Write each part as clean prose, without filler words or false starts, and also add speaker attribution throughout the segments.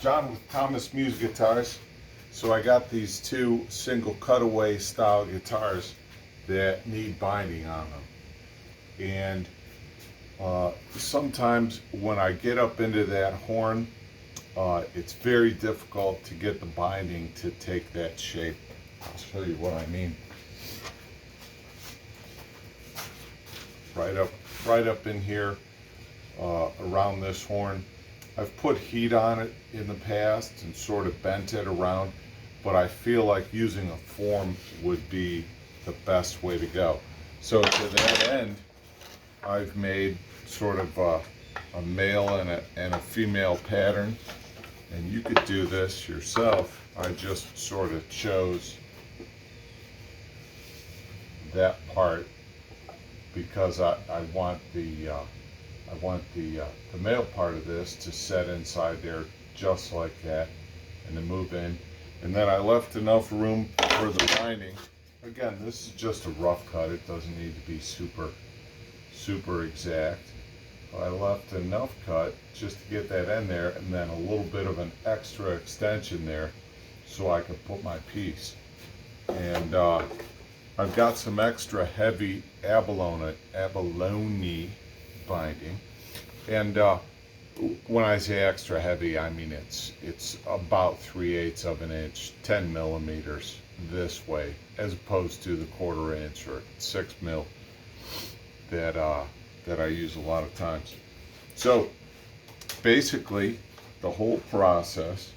Speaker 1: John with Thomas Muse Guitars. So I got these two single cutaway style guitars that need binding on them. And sometimes when I get up into that horn, it's very difficult to get the binding to take that shape. I'll show you what I mean. Right up in here, around this horn. I've put heat on it in the past and sort of bent it around, but I feel like using a form would be the best way to go. So to that end, I've made sort of a male and a female pattern, and you could do this yourself. I just sort of chose that part because I want the male part of this to set inside there just like that and to move in. And then I left enough room for the binding. Again, this is just a rough cut. It doesn't need to be super exact. I left enough cut just to get that in there, and then a little bit of an extra extension there so I could put my piece. And I've got some extra heavy abalone binding, and when I say extra heavy, I mean it's about 3/8 of an inch, 10 millimeters this way, as opposed to the 1/4 inch or 6 mil that I use a lot of times. So basically, the whole process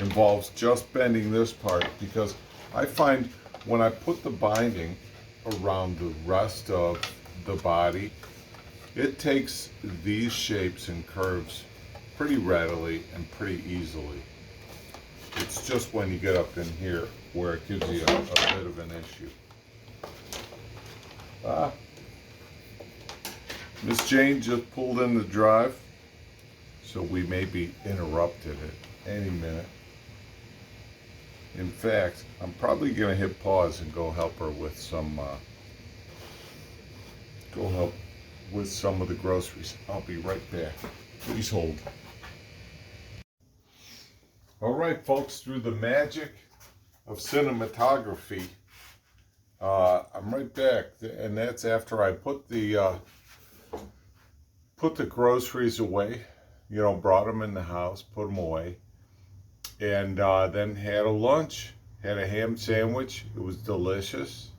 Speaker 1: involves just bending this part, because I find when I put the binding around the rest of the body, it takes these shapes and curves pretty readily and pretty easily. It's just when you get up in here where it gives you a bit of an issue. Miss Jane just pulled in the drive, so we may be interrupted at any minute. In fact, I'm probably going to hit pause and go help her with some of the groceries. I'll be right back. Please hold. All right, folks, through the magic of cinematography, I'm right back, and that's after I put the groceries away. You know, brought them in the house, put them away, and then had a lunch. Had a ham sandwich. It was delicious.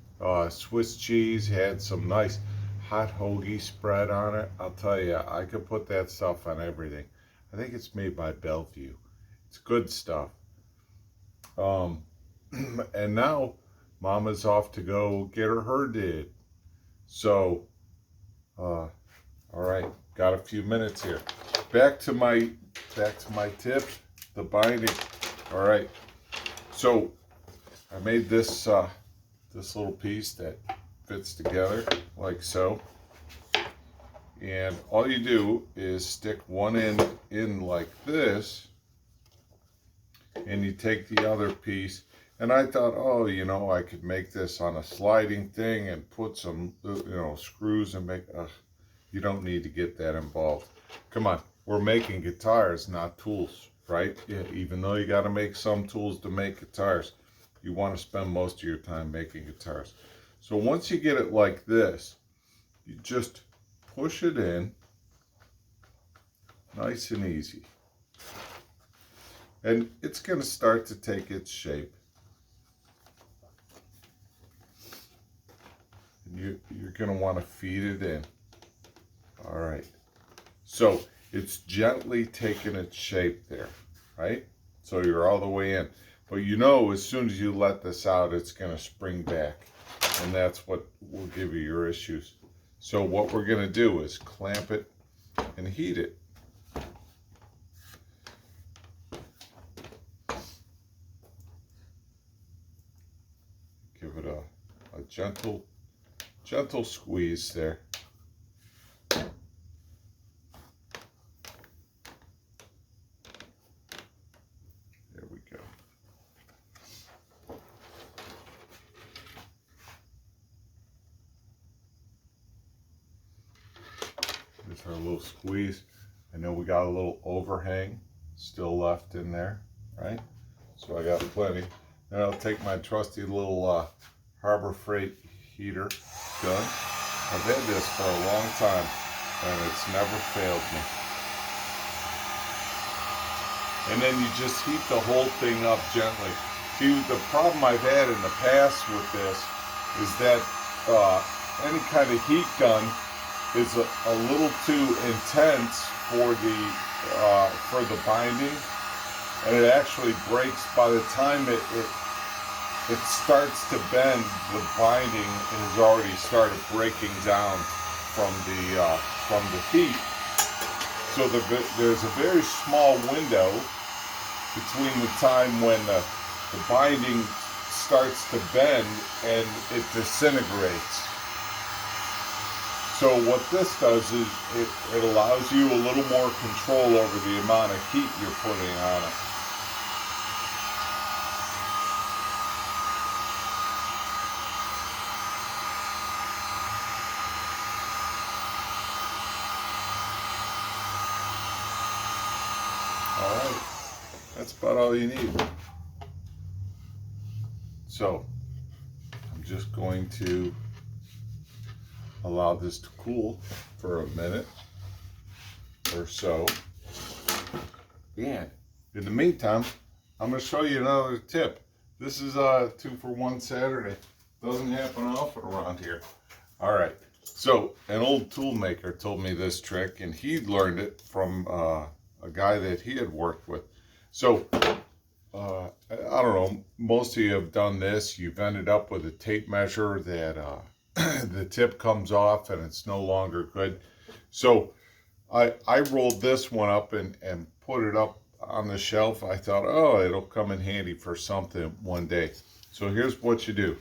Speaker 1: Swiss cheese, had some nice hot hoagie spread on it. I'll tell you, I could put that stuff on everything. I think it's made by Bellevue. It's good stuff. And now Mama's off to go get her did. So, all right, got a few minutes here. Back to my tip, the binding. All right, so I made this this little piece that fits together like so, and all you do is stick one end in like this, and you take the other piece. And I thought, oh, you know, I could make this on a sliding thing and put some, you know, screws and make. You don't need to get that involved. Come on, we're making guitars, not tools, right? Yeah, even though you got to make some tools to make guitars, you want to spend most of your time making guitars. So once you get it like this, you just push it in, nice and easy. And it's going to start to take its shape. And you're going to want to feed it in. All right. So it's gently taking its shape there, right? So you're all the way in. But you know, as soon as you let this out, it's going to spring back. And that's what will give you your issues. So what we're going to do is clamp it and heat it. Give it a gentle squeeze there. There we go. There's our little squeeze. I know we got a little overhang still left in there, right? So I got plenty. Then I'll take my trusty little Harbor Freight heater gun. I've had this for a long time, and it's never failed me. And then you just heat the whole thing up gently. See, the problem I've had in the past with this is that any kind of heat gun is a little too intense for the binding, and it actually breaks by the time it starts to bend. The binding has already started breaking down from the heat. So there's a very small window between the time when the binding starts to bend and it disintegrates. So what this does is it allows you a little more control over the amount of heat you're putting on it. All right, that's about all you need. So I'm just going to allow this to cool for a minute or so. And in the meantime, I'm going to show you another tip. This is a 2-for-1 Saturday. Doesn't happen often around here. All right. So an old tool maker told me this trick, and he'd learned it from a guy that he had worked with. So I don't know, most of you have done this. You've ended up with a tape measure that the tip comes off and it's no longer good. So I rolled this one up and put it up on the shelf. I thought, oh, it'll come in handy for something one day. So here's what you do.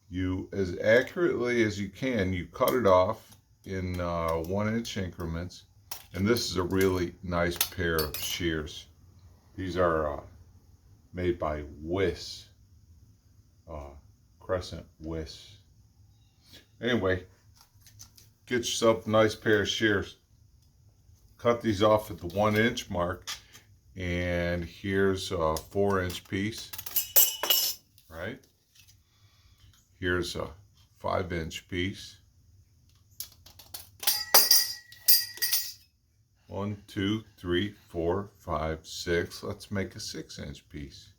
Speaker 1: You, as accurately as you can, you cut it off in 1-inch increments. And this is a really nice pair of shears. These are made by Wiss, Crescent Wiss. Anyway, get yourself a nice pair of shears. Cut these off at the 1-inch mark, and here's a 4-inch piece, right? Here's a 5-inch piece. 1, 2, 3, 4, 5, 6. Let's make a 6-inch piece.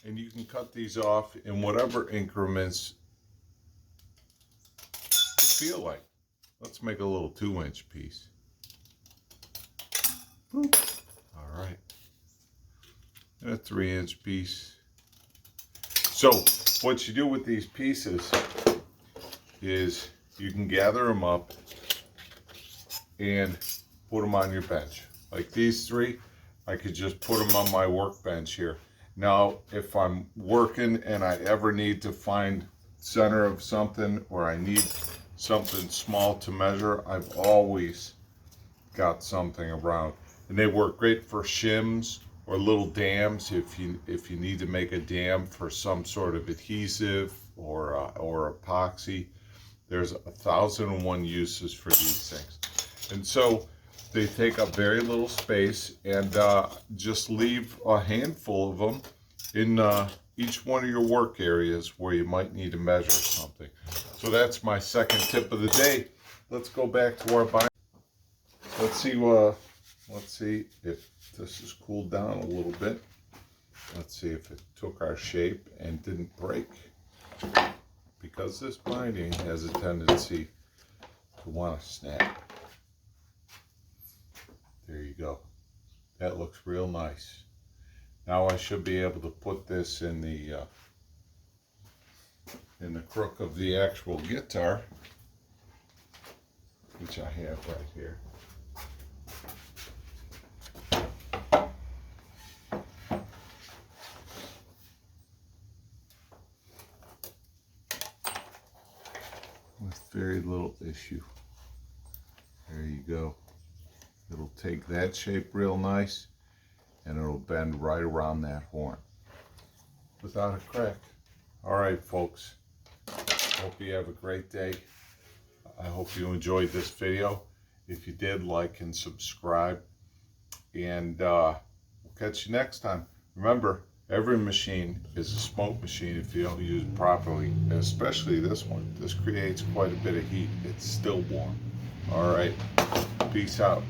Speaker 1: And you can cut these off in whatever increments you feel like. Let's make a little 2-inch piece. Boop. All right. And a 3-inch piece. So what you do with these pieces is you can gather them up and put them on your bench. Like these 3, I could just put them on my workbench here. Now, if I'm working and I ever need to find center of something, or I need something small to measure, I've always got something around. And they work great for shims or little dams if you need to make a dam for some sort of adhesive or epoxy. There's 1,001 uses for these things. And so they take up very little space, and just leave a handful of them in each one of your work areas where you might need to measure something. So that's my second tip of the day. Let's go back to our binder. Let's see if this has cooled down a little bit. Let's see if it took our shape and didn't break, because this binding has a tendency to want to snap. There you go. That looks real nice. Now I should be able to put this in the crook of the actual guitar, which I have right here. With very little issue. There you go. It'll take that shape real nice, and it'll bend right around that horn without a crack. All right, folks. Hope you have a great day. I hope you enjoyed this video, If you did, like and subscribe. And we'll catch you next time. Remember, every machine is a smoke machine if you don't use it properly, especially this one. This creates quite a bit of heat. It's still warm. All right. Peace out.